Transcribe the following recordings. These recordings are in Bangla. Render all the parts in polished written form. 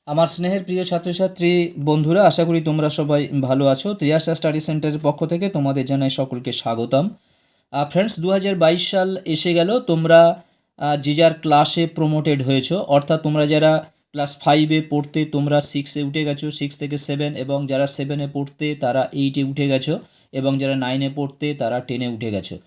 আমার স্নেহের প্রিয় ছাত্রছাত্রী বন্ধুরা, আশা করি তোমরা সবাই ভালো আছো। ত্রিয়াশা স্টাডি সেন্টারের পক্ষ থেকে তোমাদের জানাই সকলকে স্বাগতম। ফ্রেন্ডস, 2022 সাল এসে গেল। তোমরা যে যার ক্লাসে প্রমোটেড হয়েছো, অর্থাৎ তোমরা যারা ক্লাস 5-এ পড়তে তোমরা 6-এ উঠে গেছো, 6 থেকে 7, এবং যারা 7-এ পড়তে তারা 8-এ উঠে গেছো, এবং যারা 9-এ পড়তে তারা 10-এ উঠে গেছো।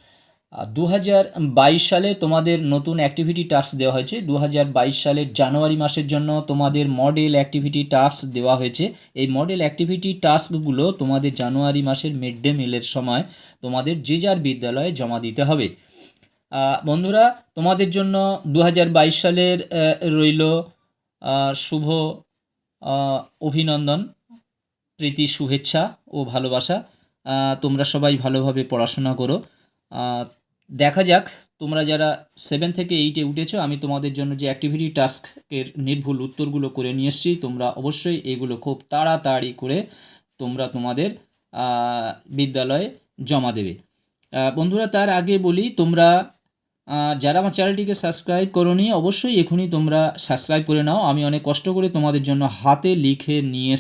2022 সালে তোমাদের নতুন অ্যাক্টিভিটি টাস্ক দেওয়া হয়েছে। 2022 সালের জানুয়ারি মাসের জন্য তোমাদের মডেল অ্যাক্টিভিটি টাস্ক দেওয়া হয়েছে। এই মডেল অ্যাক্টিভিটি টাস্কগুলো তোমাদের জানুয়ারি মাসের মিড ডে মিলের সময় তোমাদের যে যার বিদ্যালয়ে জমা দিতে হবে। বন্ধুরা, তোমাদের জন্য 2022 সালের রইল শুভ অভিনন্দন, প্রীতি, শুভেচ্ছা ও ভালোবাসা। তোমরা সবাই ভালোভাবে পড়াশোনা করো। দেখা যাক, তোমরা যারা 7 থেকে 8-এ উঠেছো, আমি তোমাদের জন্য যে অ্যাক্টিভিটি টাস্কের নির্ভুল উত্তরগুলো করে নিয়ে এসেছি। তোমরা অবশ্যই এগুলো খুব তাড়াতাড়ি করে তোমরা তোমাদের বিদ্যালয়ে জমা দেবে। বন্ধুরা, তার আগে বলি, তোমরা যারা আমার চ্যানেলটিকে সাবস্ক্রাইব করোনি, অবশ্যই এখনই তোমরা সাবস্ক্রাইব করে নাও। আমি অনেক কষ্ট করে তোমাদের জন্য হাতে লিখে নিয়ে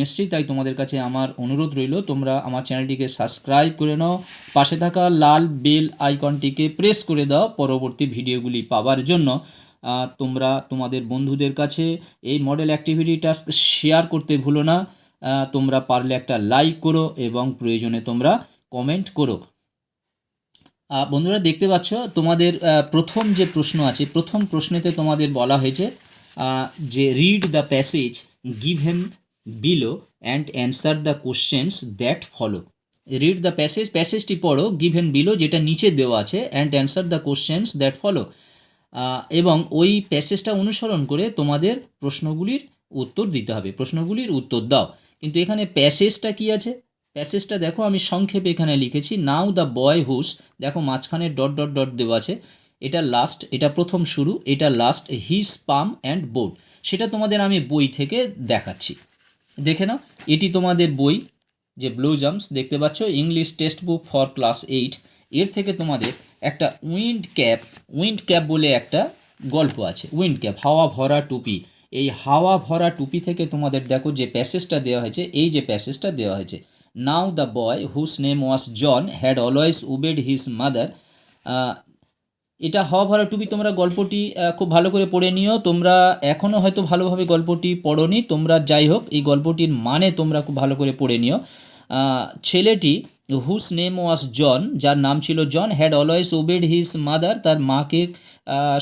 এসেছি, তাই তোমাদের কাছে আমার অনুরোধ রইল, তোমরা আমার চ্যানেলটিকে সাবস্ক্রাইব করে নাও। পাশে থাকা লাল বেল আইকনটিকে প্রেস করে দাও পরবর্তী ভিডিওগুলি পাওয়ার জন্য। তোমরা তোমাদের বন্ধুদের কাছে এই মডেল অ্যাক্টিভিটি টাস্ক শেয়ার করতে ভুলো না। তোমরা পারলে একটা লাইক করো এবং প্রয়োজনে তোমরা কমেন্ট করো। বন্ধুরা, দেখতে পাচ্ছ তোমাদের প্রথম যে প্রশ্ন আছে, প্রথম প্রশ্নেতে তোমাদের বলা হয়েছে যে read the passage given below and answer the questions that follow. Read the প্যাসেজটি পড়ো, গিভেন বিলো যেটা নিচে দেওয়া আছে, and answer the questions that follow, এবং ওই প্যাসেজটা অনুসরণ করে তোমাদের প্রশ্নগুলির উত্তর দিতে হবে। প্রশ্নগুলির উত্তর দাও। কিন্তু এখানে প্যাসেজটা কি আছে, প্যাসেজটা দেখো, আমি সংক্ষেপে এখানে লিখেছি, নাও দ্য বয় হুস, দেখো মাঝখানে ডট ডট ডট দেওয়া আছে, এটা লাস্ট, এটা প্রথম শুরু, এটা last, his palm and board. সেটা তোমাদের আমি বই থেকে দেখাচ্ছি, দেখে নাও। এটি তোমাদের বই, যে ব্লু জাম্পস দেখতে পাচ্ছ, English text book for class 8, এর থেকে তোমাদের একটা উইন্ড ক্যাপ বলে একটা গল্প আছে। উইন্ড ক্যাপ, হাওয়া ভরা টুপি। এই হাওয়া ভরা টুপি থেকে তোমাদের দেখো যে প্যাসেজটা দেওয়া হয়েছে, এই যে প্যাসেজটা দেওয়া হয়েছে, now the boy whose name was John had always obeyed his mother. এটা হাওয়া ভরা টুপি, তোমরা গল্পটি খুব ভালো করে পড়ে নিও। তোমরা এখনও হয়তো ভালোভাবে গল্পটি পড়োনি, তোমরা যাই হোক এই গল্পটির মানে তোমরা খুব ভালো করে পড়ে নিও। ছেলেটি হুস নেম ওয়াজ জন, যার নাম ছিল John, had always obeyed his mother, তার মাকে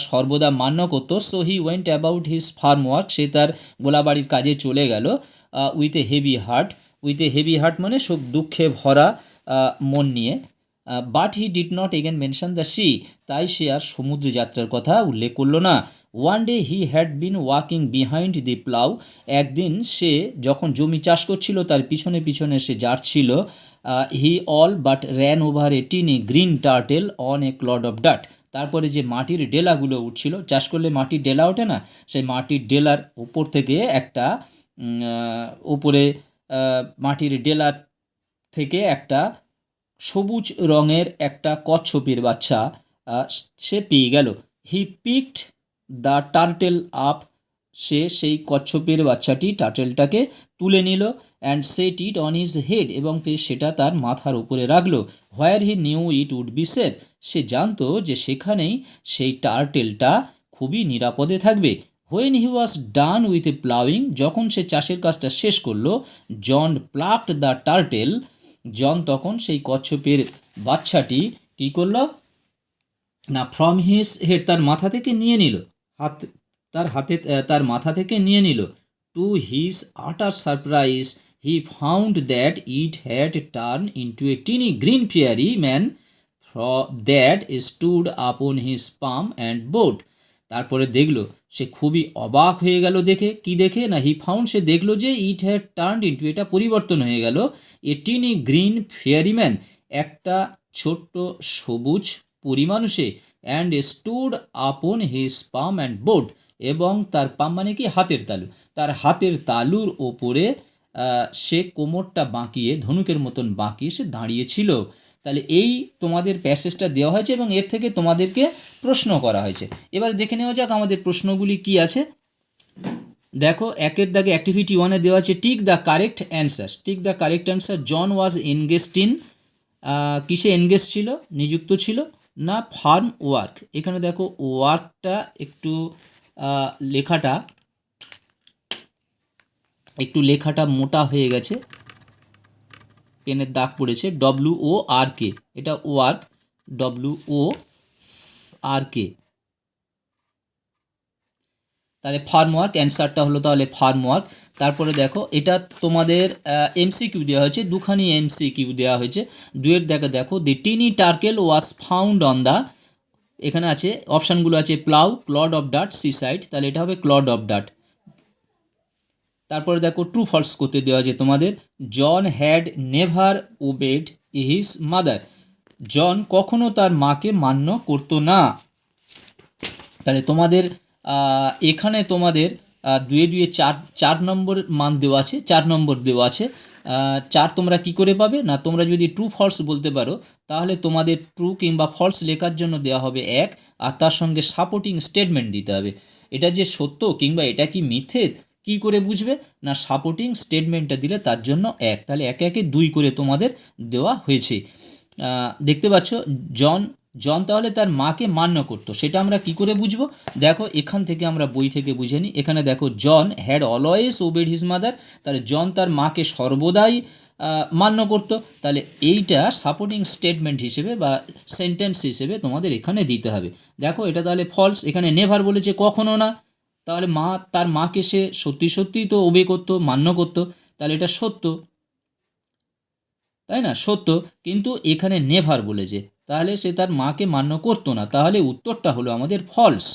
সর্বদা মান্য করতো। So he went about his farm work, সে তার গোলাবাড়ির কাজে চলে গেল। উইথ এ হেভি হার্ট মানে সব দুঃখে ভরা মন নিয়ে। But he did not again mention the sea, তাই সে আর সমুদ্র যাত্রার কথা উল্লেখ করলো না। One day he had been walking behind the plough, একদিন সে যখন জমি চাষ করছিল তার পিছনে পিছনে সে যাচ্ছিল। He all but ran over a tiny green turtle on a clod of ডাট, তারপরে যে মাটির ডেলাগুলো উঠছিল, চাষ করলে মাটির ডেলা ওঠে না, সেই মাটির ডেলার উপর থেকে একটা উপরে মাটির ডেলা থেকে একটা সবুজ রঙের একটা কচ্ছপের বাচ্চা সে পেয়ে গেল। He picked the turtle up, সে সেই কচ্ছপের বাচ্চাটি টার্টেলটাকে তুলে নিল। And set it on his head, এবং সেটা তার মাথার উপরে রাখলো। Where he knew it would be safe, সে জানতো যে সেখানেই সেই টার্টেলটা খুবই নিরাপদে থাকবে। When he was done with a ploughing, যখন সে চাষের কাজটা শেষ করলো, John plucked the turtle, John তখন সেই কচ্ছপের বাচ্চাটি কী করলো না, ফ্রম হিজ হেড, তার মাথা থেকে নিয়ে নিল, তার মাথা থেকে নিয়ে নিল। Two his utter surprise he found that it had turn into A tiny green fairy man that stood upon his palm and boat. তারপরে দেখলো, সে খুবই অবাক হয়ে গেল দেখে, কি দেখে না, হি ফাউন্ড, সে দেখলো যে ইট হ্যাড টার্ন ইন্টু, এটা পরিবর্তন হয়ে গেল, এ টিনি গ্রিন ফেয়ারিম্যান, একটা ছোট্ট সবুজ পরিমানুষে, and stood upon his palm and bowed, এবং তার পাম মানে কি, হাতের তালু, তার হাতের তালুর ওপরে সে কোমরটা বাঁকিয়ে, ধনুকের মতন বাঁকিয়ে সে দাঁড়িয়েছিল। তাহলে এই তোমাদের প্যাসেজটা দেওয়া হয়েছে এবং এর থেকে তোমাদেরকে প্রশ্ন করা হয়েছে। এবার দেখে নেওয়া যাক আমাদের প্রশ্নগুলি কি আছে। দেখো একের দাগে অ্যাক্টিভিটি ওয়ানে দেওয়া আছে tick the correct answer. Tick the correct answer. John was engaged in, কিসে এনগেজ ছিল, নিযুক্ত ছিল না ফার্ম ওয়ার্ক। এখানে দেখো ওয়ার্কটা একটু লেখাটা মোটা হয়ে গেছে, পেনের দাগ পড়েছে। WORK, এটা ওয়ার্ক, WORK। তাহলে ফার্ম ওয়ার্ক, অ্যান্সারটা হলো তাহলে ফার্ম ওয়ার্ক। তারপরে দেখো এটা তোমাদের MCQ দেওয়া হয়েছে, দুখানি MCQ দেওয়া হয়েছে। দুয়ের দেখো the tiny turtle was found on the, এখানে আছে অপশানগুলো আছে plough, clod of dirt, seaside, তাহলে এটা হবে ক্লড অফ ডার্ট। তারপরে দেখো ট্রু ফলস করতে দেওয়া আছে তোমাদের। John had never obeyed his mother. John কখনো তার মাকে মান্য করতো না। তাহলে তোমাদের এখানে তোমাদের দুয়ে দুয়ে চার নম্বর মান দেওয়া আছে, 4 নম্বর দেওয়া আছে। 4 তোমরা কি করে পাবে না, তোমরা যদি ট্রু ফলস বলতে পারো তাহলে তোমাদের ট্রু কিংবা ফলস লেখার জন্য দেওয়া হবে 1, আর তার সঙ্গে সাপোর্টিং স্টেটমেন্ট দিতে হবে। এটা যে সত্য কিংবা এটা কি মিথ্যে কি করে বুঝবে না, সাপোর্টিং স্টেটমেন্টটা দিলে তার জন্য 1। তাহলে একে একে 2 করে তোমাদের দেওয়া হয়েছে। দেখতে পাচ্ছ জন তাহলে তার মাকে মান্য করতো, সেটা আমরা কি করে বুঝবো? দেখো এখান থেকে আমরা বই থেকে বুঝে নিই। এখানে দেখো John had always obeyed his mother, তাহলে জন তার মাকে সর্বদাই মান্য করতো। তাহলে এইটা সাপোর্টিং স্টেটমেন্ট হিসেবে বা সেন্টেন্স হিসেবে তোমাদের এখানে দিতে হবে। দেখো এটা তাহলে ফলস। এখানে নেভার বলেছে, কখনো না, তাহলে তার মাকে সে সত্যি সত্যিই তো ওবে করতো, মান্য করতো, তাহলে এটা সত্য, তাই না, সত্য। কিন্তু এখানে নেভার বলেছে, তাহলে সে তার মাকে মান্য করতো না, তাহলে উত্তরটা হলো আমাদের ফলস।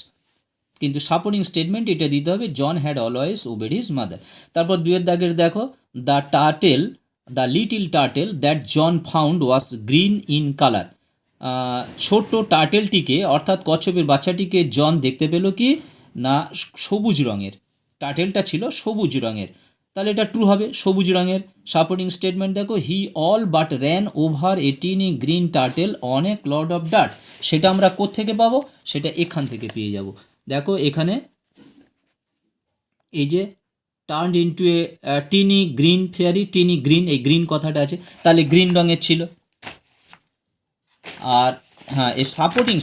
কিন্তু সাপোর্টিং স্টেটমেন্ট এটা দিতে হবে, John had always obeyed his mother. তারপর দুয়ের দাগের দেখো the little turtle that John found was green in colour. ছোট্ট টার্টেলটিকে অর্থাৎ কচ্ছপের বাচ্চাটিকে জন দেখতে পেল কি না সবুজ রঙের, টার্টেলটা ছিল সবুজ রঙের, তাহলে এটা ট্রু হবে, সবুজ রঙের। সাপোর্টিং স্টেটমেন্ট দেখো he all but ran over a tiny green turtle on a clod of dirt. সেটা আমরা কোত্থেকে পাবো, সেটা এখান থেকে পেয়ে যাব। দেখো এখানে এই যে turned into a tiny green fairy, tiny green, এই গ্রিন কথাটা আছে, তাহলে গ্রিন রঙের ছিল। আর হ্যাঁ, এই সাপোর্টিং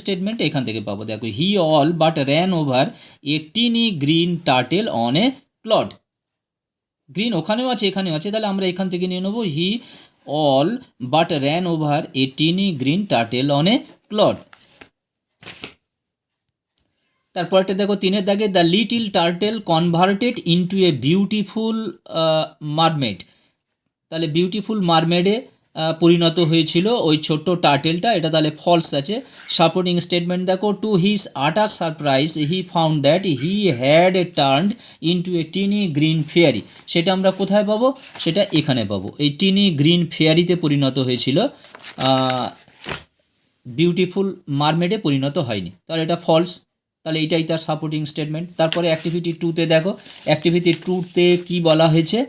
স্টেটমেন্ট এখান থেকে পাবো। দেখো he all but ran over a tiny green turtle on a clod. Green ওখানেও আছে এখানেও আছে, তাহলে আমরা এখান থেকে নিয়ে নেবো he all but ran over a tiny green turtle on a clod. তারপরটা দেখো 3-এর দাগে the little turtle converted into a beautiful mermaid. তাহলে বিউটিফুল মারমেডে পরিণত হয়েছিল ওই ছোট্ট টার্টেলটা, এটা তাহলে ফলস আছে। সাপোর্টিং স্টেটমেন্ট দেখো to his utter surprise he found that he had a turned into a tiny green fairy. সেটা আমরা কোথায় পাবো, সেটা এখানে পাবো, এই টিনি গ্রিন ফেয়ারিতে পরিণত হয়েছিল, বিউটিফুল মারমেডে পরিণত হয়নি, তাহলে এটা ফলস। তাহলে এইটাই তার সাপোর্টিং স্টেটমেন্ট। তারপরে অ্যাক্টিভিটি 2-তে দেখো, অ্যাক্টিভিটি 2-তে কী বলা হয়েছে,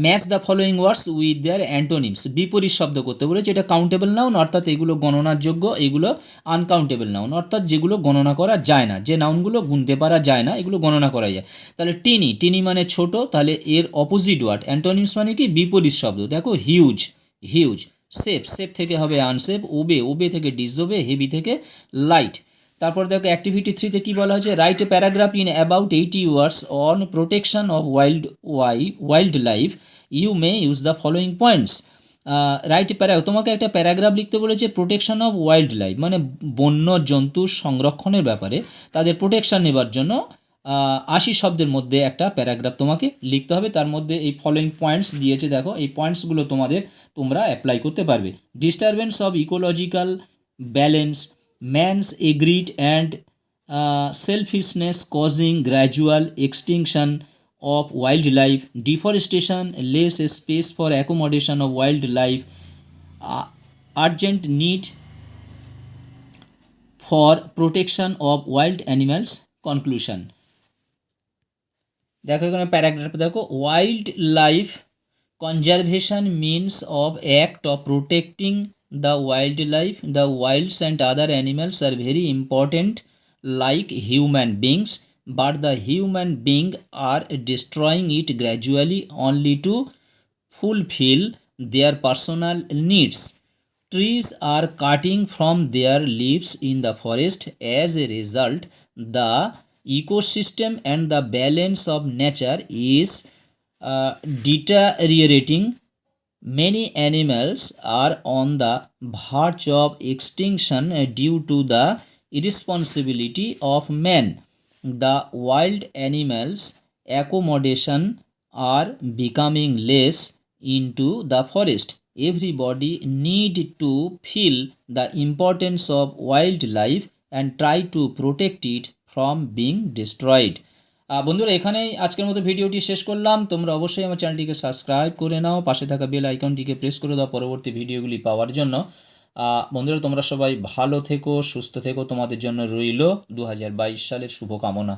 match the following words with their antonyms. বিপরীত শব্দ করতে বলেছে। এটা কাউন্টেবল নাউন, অর্থাৎ এগুলো গণনার যোগ্য, এগুলো আনকাউন্টেবল নাউন, অর্থাৎ যেগুলো গণনা করা যায় না, যে নাউনগুলো গুনতে পারা যায় না, এগুলো গণনা করা যায়। তাহলে টিনি মানে ছোট, তাহলে এর অপোজিট ওয়ার্ড অ্যান্টোনিমস মানে কি বিপরীত শব্দ। দেখো হিউজ, সেফ থেকে হবে আনসেফ, ওবে থেকে ডিসওবে, হেভি থেকে লাইট। তারপর দেখো অ্যাক্টিভিটি 3-তে কী বলা হয়েছে, write a paragraph in about 80 words on protection of wild life, you may use the following points. Write তোমাকে একটা প্যারাগ্রাফ লিখতে বলেছে প্রোটেকশন অফ ওয়াইল্ড লাইফ, মানে বন্য জন্তুর সংরক্ষণের ব্যাপারে, তাদের প্রোটেকশন নেবার জন্য 80 শব্দের মধ্যে একটা প্যারাগ্রাফ তোমাকে লিখতে হবে। তার মধ্যে এই ফলোয়িং পয়েন্টস দিয়েছে, দেখো এই পয়েন্টসগুলো তোমরা অ্যাপ্লাই করতে পারবে। Disturbance of ecological balance, man's greed and selfishness causing gradual extinction of wildlife, deforestation, less space for accommodation of wildlife, urgent need for protection of wild animals, conclusion। দেখো এখানে প্যারাগ্রাফ দেখো, wild life Conservation means of act of protecting the wildlife. The wilds and other animals are very important like human beings, but the human being are destroying it gradually only to fulfill their personal needs. Trees are cutting from their leaves in the forest. As a result, the ecosystem and the balance of nature is deteriorating. Many animals are on the verge of extinction due to the irresponsibility of man. The wild animals' accommodation are becoming less into the forest. Everybody need to feel the importance of wildlife and try to protect it from being destroyed. বন্ধুরা এখানেই আজকের মতো ভিডিওটি শেষ করলাম। তোমরা অবশ্যই আমার চ্যানেলটিকে সাবস্ক্রাইব করে নাও, পাশে থাকা বেল আইকনটিকে প্রেস করে দাও পরবর্তী ভিডিওগুলি পাওয়ার জন্য। বন্ধুরা তোমরা সবাই ভালো থেকো, সুস্থ থেকো, তোমাদের জন্য রইল 2022 সালের শুভকামনা।